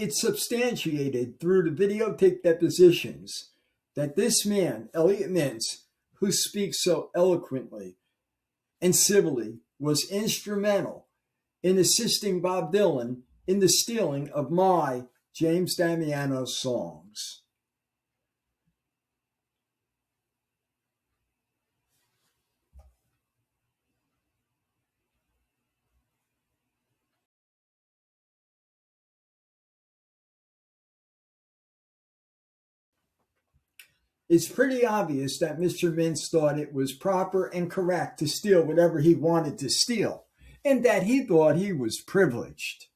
it's substantiated through the videotape depositions that this man, Elliot Mintz, who speaks so eloquently and civilly, was instrumental in assisting Bob Dylan in the stealing of my James Damiano songs. It's pretty obvious that Mr. Mintz thought it was proper and correct to steal whatever he wanted to steal, and that he thought he was privileged.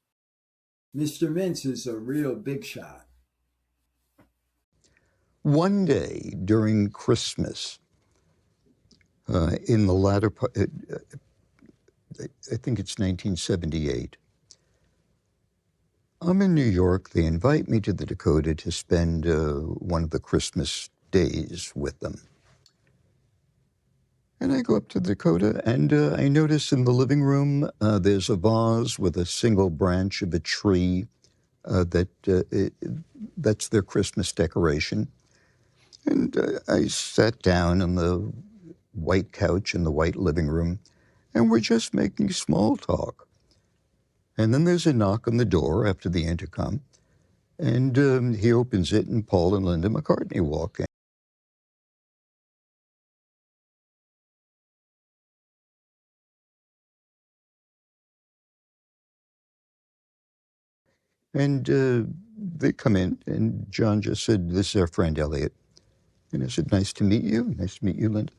Mr. Mintz is a real big shot. One day during Christmas, in the latter part, I think it's 1978, I'm in New York. They invite me to the Dakota to spend one of the Christmas days with them. And I go up to the Dakota, and I notice in the living room there's a vase with a single branch of a tree that's their Christmas decoration. And I sat down on the white couch in the white living room, and we're just making small talk. And then there's a knock on the door after the intercom, and he opens it, and Paul and Linda McCartney walk in. And they come in, and John just said, "This is our friend Elliot." And I said, "Nice to meet you. Nice to meet you, Linda."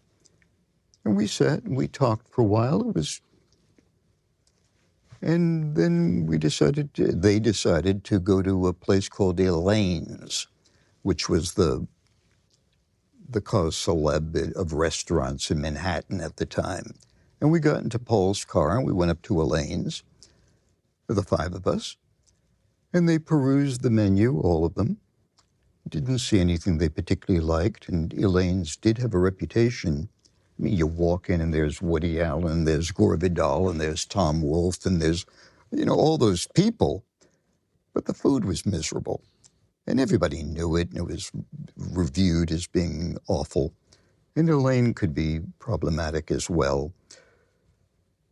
And we sat and we talked for a while. And then they decided to go to a place called Elaine's, which was the cause celeb of restaurants in Manhattan at the time. And we got into Paul's car and we went up to Elaine's, the five of us. And they perused the menu, all of them. Didn't see anything they particularly liked. And Elaine's did have a reputation. I mean, you walk in and there's Woody Allen, there's Gore Vidal, and there's Tom Wolfe, and there's, all those people. But the food was miserable. And everybody knew it, and it was reviewed as being awful. And Elaine could be problematic as well.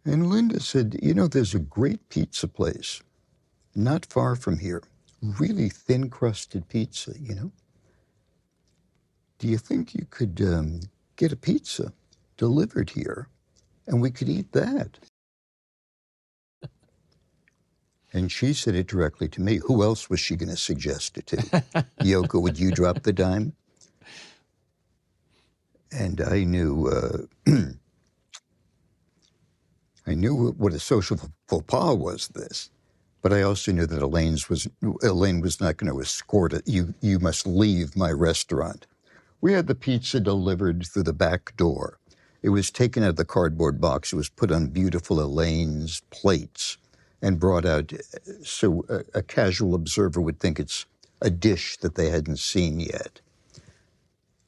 And Linda said, there's a great pizza place not far from here. Really thin-crusted pizza, Do you think you could get a pizza delivered here, and we could eat that? And she said it directly to me. Who else was she going to suggest it to? Yoko, would you drop the dime? And I knew what a social faux pas was this. But I also knew that Elaine was not going to escort it. You must leave my restaurant. We had the pizza delivered through the back door. It was taken out of the cardboard box. It was put on beautiful Elaine's plates and brought out so a casual observer would think it's a dish that they hadn't seen yet.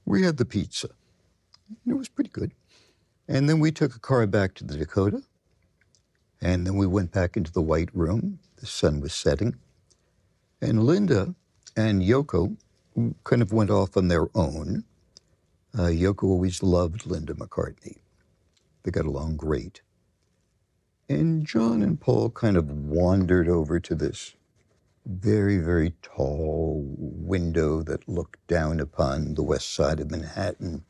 We had the pizza. And it was pretty good. And then we took a car back to the Dakota. And then we went back into the white room. The sun was setting. And Linda and Yoko kind of went off on their own. Yoko always loved Linda McCartney. They got along great. And John and Paul kind of wandered over to this very, very tall window that looked down upon the west side of Manhattan.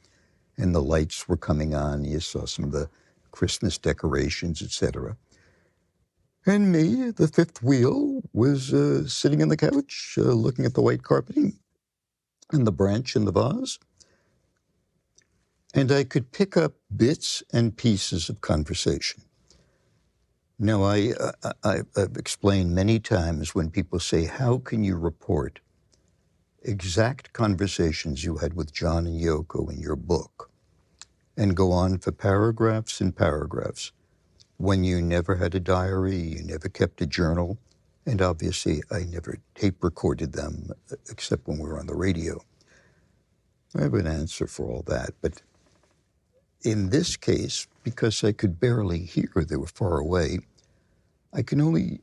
And the lights were coming on. You saw some of the Christmas decorations, etc. And me, the fifth wheel, was sitting on the couch, looking at the white carpeting and the branch in the vase. And I could pick up bits and pieces of conversation. Now, I've explained many times when people say, how can you report exact conversations you had with John and Yoko in your book and go on for paragraphs and paragraphs when you never had a diary, you never kept a journal, and obviously I never tape recorded them except when we were on the radio. I have an answer for all that, but in this case, because I could barely hear, they were far away, I can only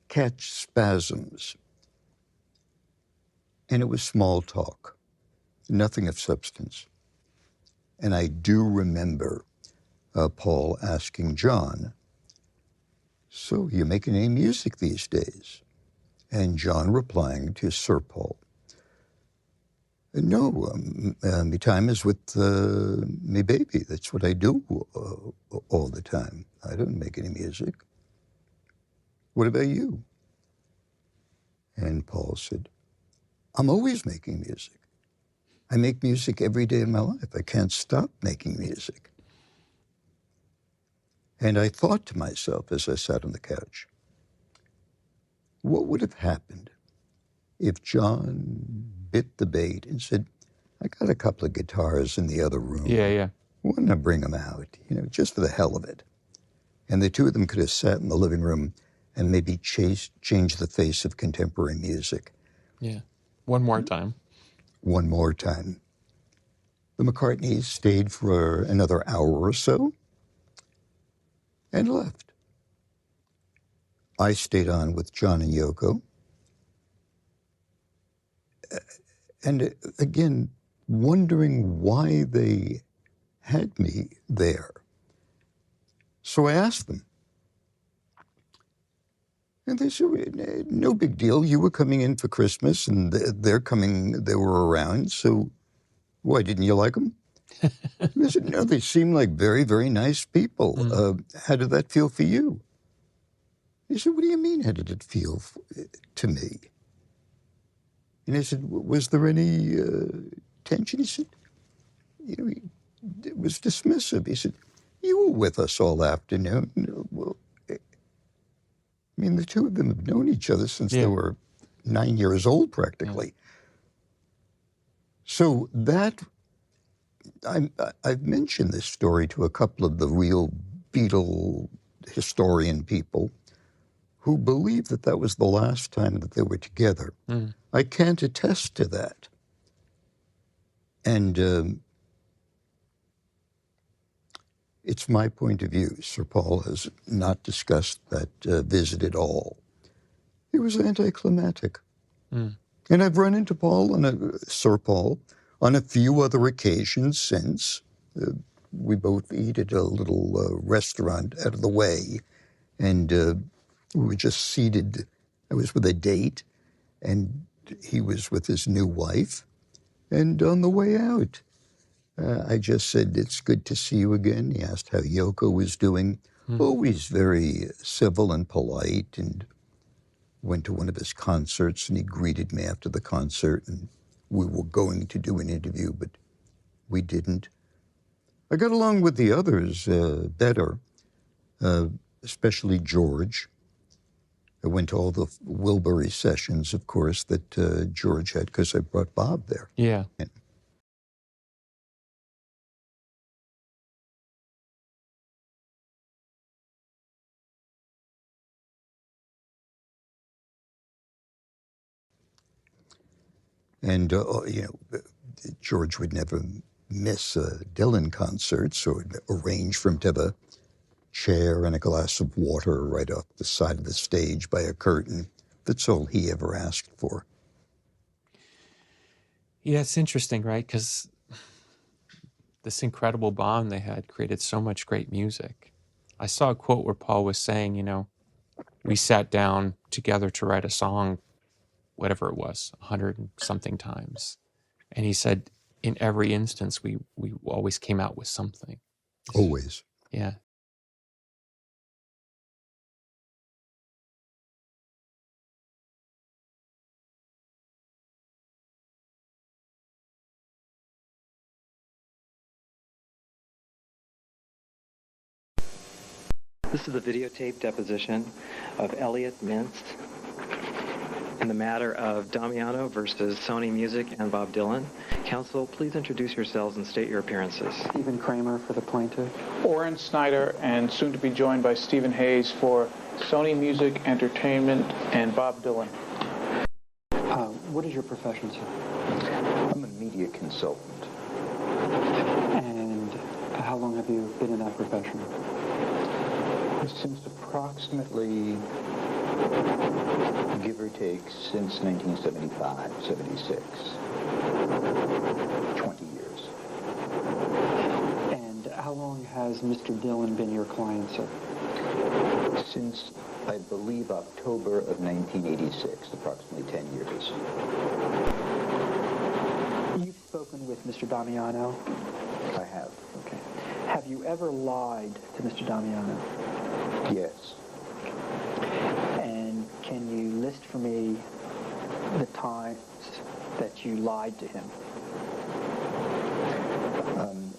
catch spasms. And it was small talk, nothing of substance. And I do remember Paul asking John, "So you making any music these days?" And John replying to Sir Paul, "No, me time is with me baby. That's what I do all the time. I don't make any music. What about you?" And Paul said, "I'm always making music. I make music every day of my life. I can't stop making music." And I thought to myself as I sat on the couch, what would have happened if John bit the bait and said, "I got a couple of guitars in the other room. Yeah. Why don't I bring them out, just for the hell of it?" And the two of them could have sat in the living room and maybe changed the face of contemporary music. Yeah. One more time. One more time. The McCartneys stayed for another hour or so and left. I stayed on with John and Yoko. And again, wondering why they had me there. So I asked them. And they said, "No big deal. You were coming in for Christmas, and they were around, so why, didn't you like them?" They said, "No, they seem like very, very nice people. How did that feel for you?" He said, "What do you mean, how did it feel to me?" And I said, "Was there any tension?" He said, it was dismissive. He said, "You were with us all afternoon." Well, I mean, the two of them have known each other since they were 9 years old, practically. Yeah. So that, I've mentioned this story to a couple of the real Beatle historian people who believe that that was the last time that they were together. I can't attest to that. And it's my point of view. Sir Paul has not discussed that visit at all. It was anticlimactic. And I've run into Sir Paul on a few other occasions since. We both eat at a little restaurant out of the way, and we were just seated. I was with a date, and he was with his new wife. And on the way out, I just said, "It's good to see you again." He asked how Yoko was doing. Always very civil and polite, and went to one of his concerts, and he greeted me after the concert, and we were going to do an interview, but we didn't. I got along with the others better, especially George. I went to all the Wilbury sessions, of course, that George had, because I brought Bob there. Yeah. And, George would never miss a Dylan concert, so I'd arrange for him to have a chair and a glass of water right off the side of the stage by a curtain. That's all he ever asked for. Yeah, it's interesting, right? Because this incredible bond they had created so much great music. I saw a quote where Paul was saying, we sat down together to write a song, whatever it was, 100 and something times. And he said, in every instance, we always came out with something. Always. Yeah. This is a videotape deposition of Elliot Mintz in the matter of Damiano versus Sony Music and Bob Dylan. Counsel, please introduce yourselves and state your appearances. Stephen Kramer for the plaintiff. Orrin Snyder, and soon to be joined by Stephen Hayes for Sony Music Entertainment and Bob Dylan. What is your profession, sir? I'm a media consultant. And how long have you been in that profession? Since approximately Give or take, since 1975, 76. 20 years. And how long has Mr. Dillon been your client, sir? Since, I believe, October of 1986, approximately 10 years. You've spoken with Mr. Damiano. I have. Okay. Have you ever lied to Mr. Damiano? Yes. And can you list for me the times that you lied to him?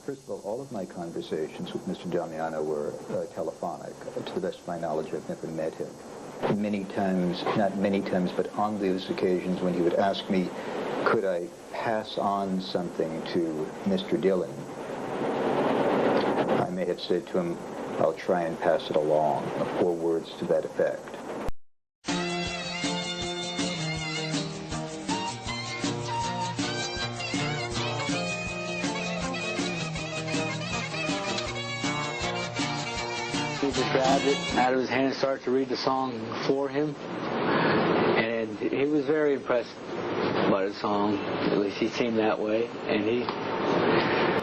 First of all of my conversations with Mr. Damiano were telephonic. To the best of my knowledge, I've never met him. Many times, not many times, but on those occasions when he would ask me, could I pass on something to Mr. Dillon, I may have said to him, I'll try and pass it along, 4 words to that effect. He just grabbed it out of his hand and started to read the song for him. And he was very impressed by the song. At least he seemed that way. And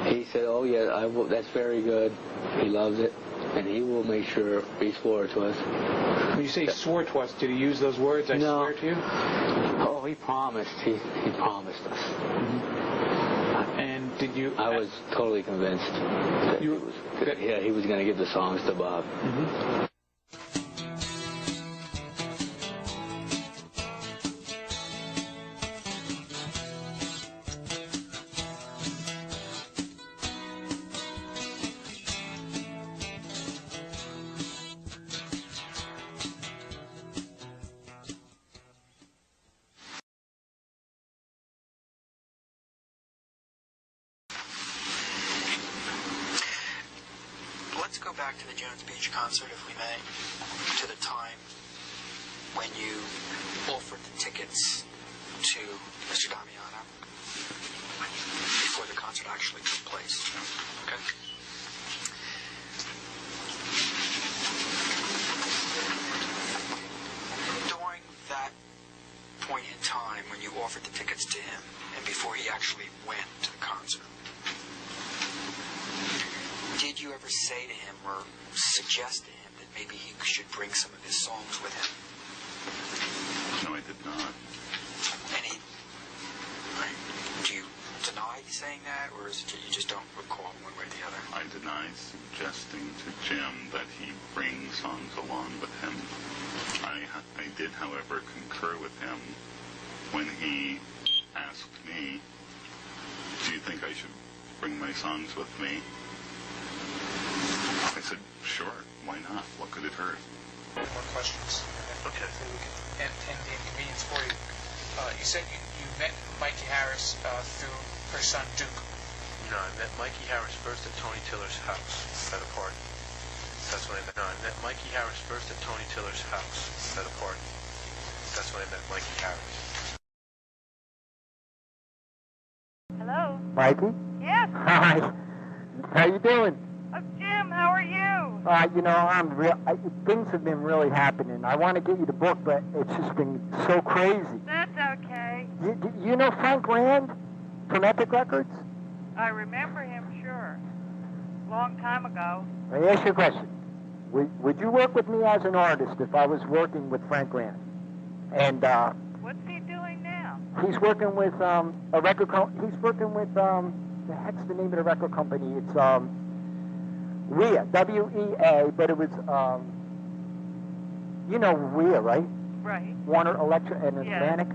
he said, oh yeah, that's very good. He loves it. And he will make sure he swore to us. When you say swore to us, did he use those words, I swear to you? Oh, he promised. He promised us. And did you... I was totally convinced that he was going to give the songs to Bob. Mm-hmm. Let's go back to the Jones Beach concert, if we may, to the time when you offered the tickets to Mr. Damiano before the concert actually took place. Okay? During that point in time when you offered the tickets to him and before he actually went to the concert, did you ever say to him or suggest to him that maybe he should bring some of his songs with him? No, I did not. Do you deny saying that, or is it you just don't recall one way or the other? I deny suggesting to Jim that he bring songs along with him. I did, however, concur with him when he asked me, do you think I should bring my songs with me? I said, sure, why not? What could it hurt? More questions. Okay. So we can end the inconvenience for you. You said you met Mikey Harris through her son Duke. No, I met Mikey Harris first at Tony Tiller's house at a party. That's when I met. No, I met Mikey Harris first at Tony Tiller's house at a party. That's when I met Mikey Harris. Hello? Mikey? Yes. Hi. How you doing? Jim, how are you? Things have been really happening. I want to get you the book, but it's just been so crazy. That's okay. You know Frank Rand from Epic Records? I remember him, sure. Long time ago. Let me ask you a question. Would you work with me as an artist if I was working with Frank Rand? And what's he doing now? He's working with a record company. He's working with the heck's the name of the record company? It's WEA, W-E-A, but it was you know WEA, right? Right. Warner Electric and Atlantic.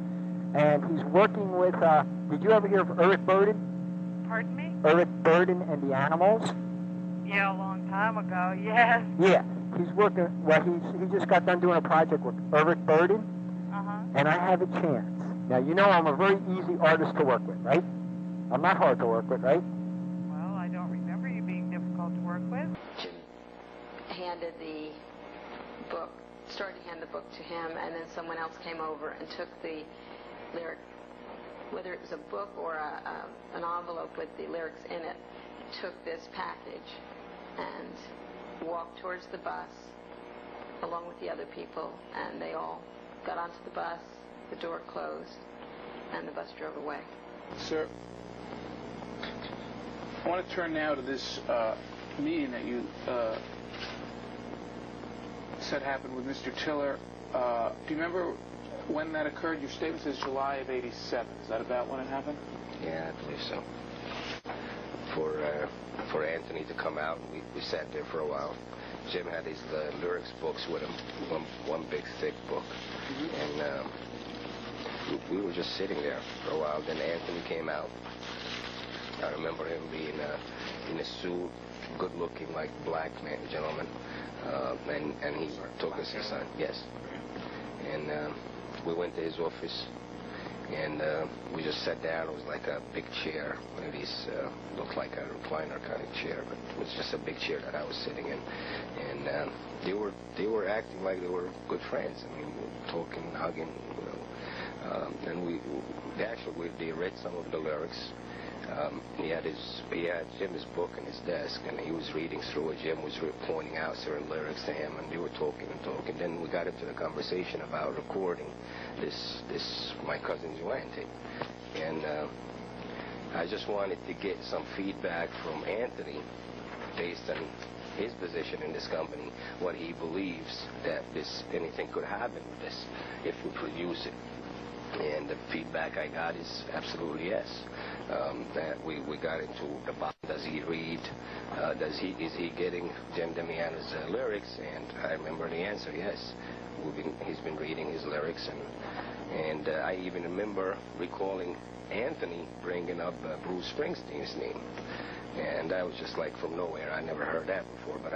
And he's working with did you ever hear of Eric Burden? Pardon me? Eric Burden and the Animals? Yeah, a long time ago, yes. Yeah. He's working, he just got done doing a project with Eric Burden. And I have a chance. Now, you know I'm a very easy artist to work with, right? I'm not hard to work with, right? Well, I don't remember you being difficult to work with. Jim handed the book, started to hand the book to him, and then someone else came over and took the lyric, whether it was a book or an envelope with the lyrics in it, took this package and walked towards the bus along with the other people, and they all got onto the bus, the door closed, and the bus drove away. Sir, I want to turn now to this meeting that you said happened with Mr. Tiller. Do you remember when that occurred? Your statement says July of '87. Is that about when it happened? Yeah, I believe so. For Anthony to come out, we sat there for a while. Jim had his lyrics books with him, one big thick book, and we were just sitting there for a while. Then Anthony came out. I remember him being in a suit, good-looking, like black man, gentleman, and he took us inside. Yes, and we went to his office. And we just sat down. It was like a big chair. One of these looked like a recliner kind of chair, but it was just a big chair that I was sitting in. And they were acting like they were good friends. I mean, talking, hugging, you know. And they read some of the lyrics. He had Jim's book in his desk, and he was reading through it. Jim was pointing out certain lyrics to him, and they were talking and talking. Then we got into the conversation about recording this my cousin Joanne tape, and I just wanted to get some feedback from Anthony based on his position in this company, what he believes that anything could happen with this if we produce it. And the feedback I got is absolutely yes. That we got into the bottom. Does he read? Is he getting James Damiano's lyrics? And I remember the answer, yes. He's been reading his lyrics, and I even remember recalling Anthony bringing up Bruce Springsteen's name. And I was just like from nowhere. I never heard that before, but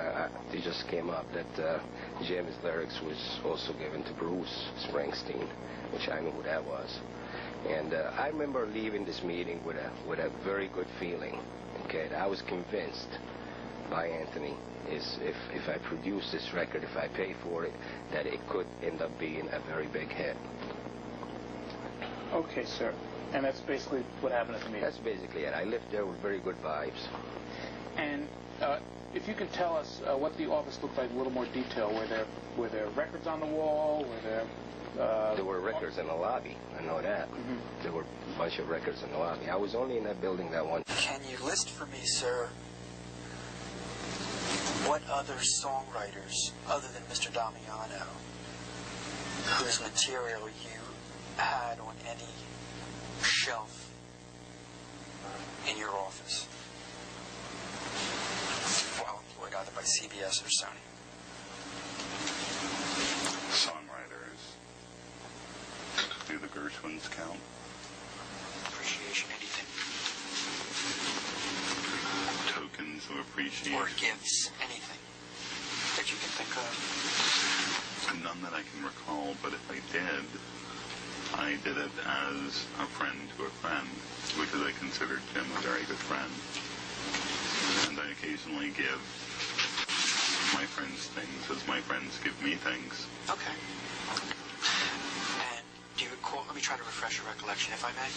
it just came up that Jim's lyrics was also given to Bruce Springsteen, which I knew who that was. And I remember leaving this meeting with a very good feeling. Okay, I was convinced by Anthony if I produce this record, if I pay for it, that it could end up being a very big hit. Okay, sir. And that's basically what happened at the meeting? That's basically it. I left there with very good vibes. And if you could tell us what the office looked like in a little more detail. Were there records on the wall? There were records in the lobby. I know that. There were a bunch of records in the lobby. I was only in that building that one. Can you list for me, sir, what other songwriters, other than Mr. Damiano, whose material you had on any shelf in your office while employed either by CBS or Sony? Songwriters. Do the Gershwins count? Appreciation, anything. Tokens of appreciation. Or gifts, anything that you can think of. None that I can recall, but if I did it as a friend to a friend, because I considered Jim a very good friend. And I occasionally give my friends things as my friends give me things. Okay. And do you recall, let me try to refresh your recollection, if I may.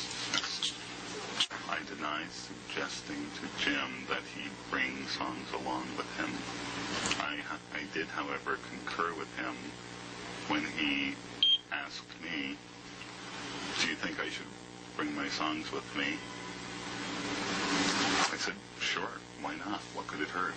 I deny suggesting to Jim that he bring songs along with him. I did, however, concur with him when he asked me, do you think I should bring my songs with me? I said, sure, why not? What could it hurt?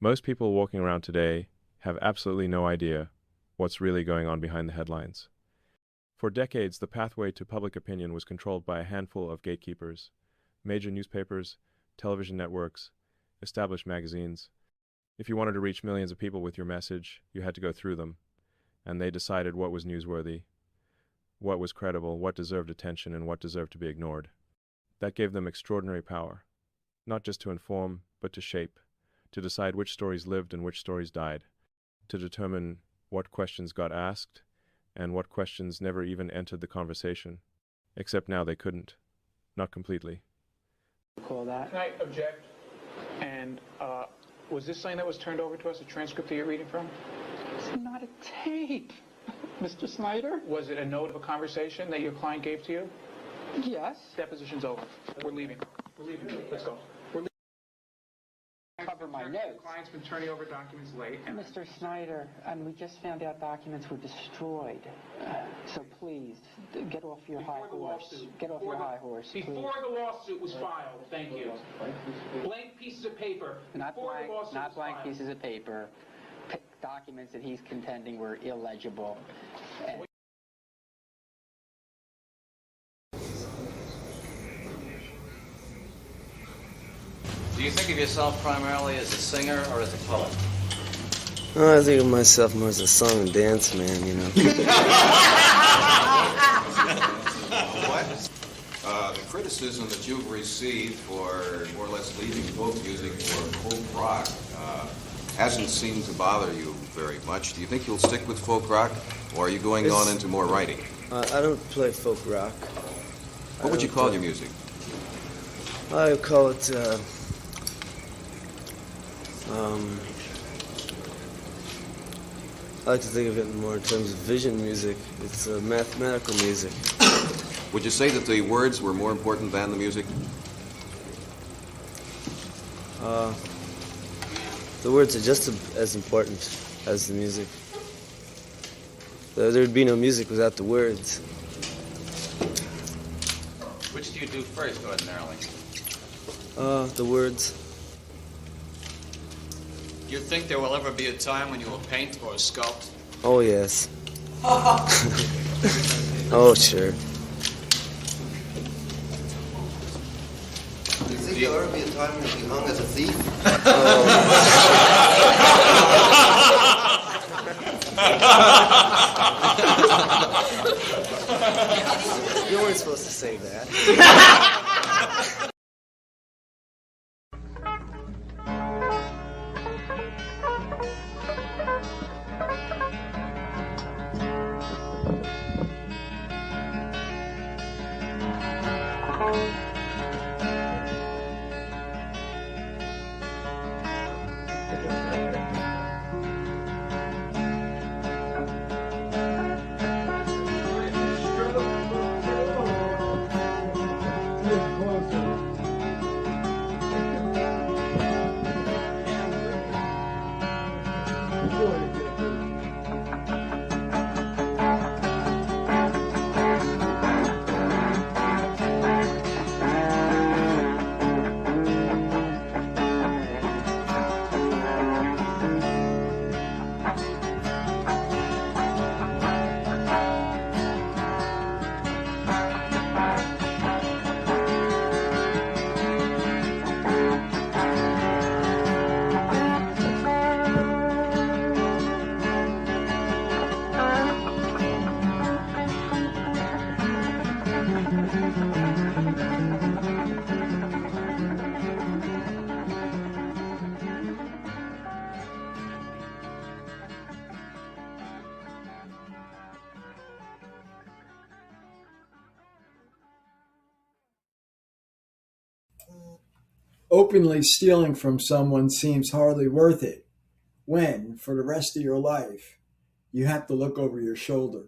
Most people walking around today have absolutely no idea what's really going on behind the headlines. For decades, the pathway to public opinion was controlled by a handful of gatekeepers: major newspapers, television networks, established magazines. If you wanted to reach millions of people with your message, you had to go through them, and they decided what was newsworthy, what was credible, what deserved attention, and what deserved to be ignored. That gave them extraordinary power, not just to inform, but to shape, to decide which stories lived and which stories died, to determine what questions got asked and what questions never even entered the conversation. Except now they couldn't. Not completely. Call that. Can I object? And was this something that was turned over to us, a transcript that you're reading from? It's not a tape, Mr. Snyder. Was it a note of a conversation that your client gave to you? Yes. Deposition's over. We're leaving. We're leaving. Let's go. We're leaving. Cover my notes. The client's been turning over documents late. Mr. Snyder, we just found out documents were destroyed. So please, get off your high horse. Get off your high horse, please. Before the lawsuit was filed, thank you. Blank pieces of paper. Not blank pieces of paper. Documents that he's contending were illegible. Do you think of yourself primarily as a singer or as a poet? Oh, I think of myself more as a song and dance man, you know. What? The criticism that you've received for more or less leaving folk music for folk rock hasn't seemed to bother you very much. Do you think you'll stick with folk rock, or are you going on into more writing? I don't play folk rock. What would you call your music? I would call it, I like to think of it more in terms of vision music. It's mathematical music. Would you say that the words were more important than the music? The words are just as important as the music. There would be no music without the words. Which do you do first, ordinarily? The words. Do you think there will ever be a time when you will paint or sculpt? Oh, yes. Oh, sure. Do you think there'll ever be a time when you'll be hung as a thief? You weren't supposed to say that. Openly stealing from someone seems hardly worth it when, for the rest of your life, you have to look over your shoulder.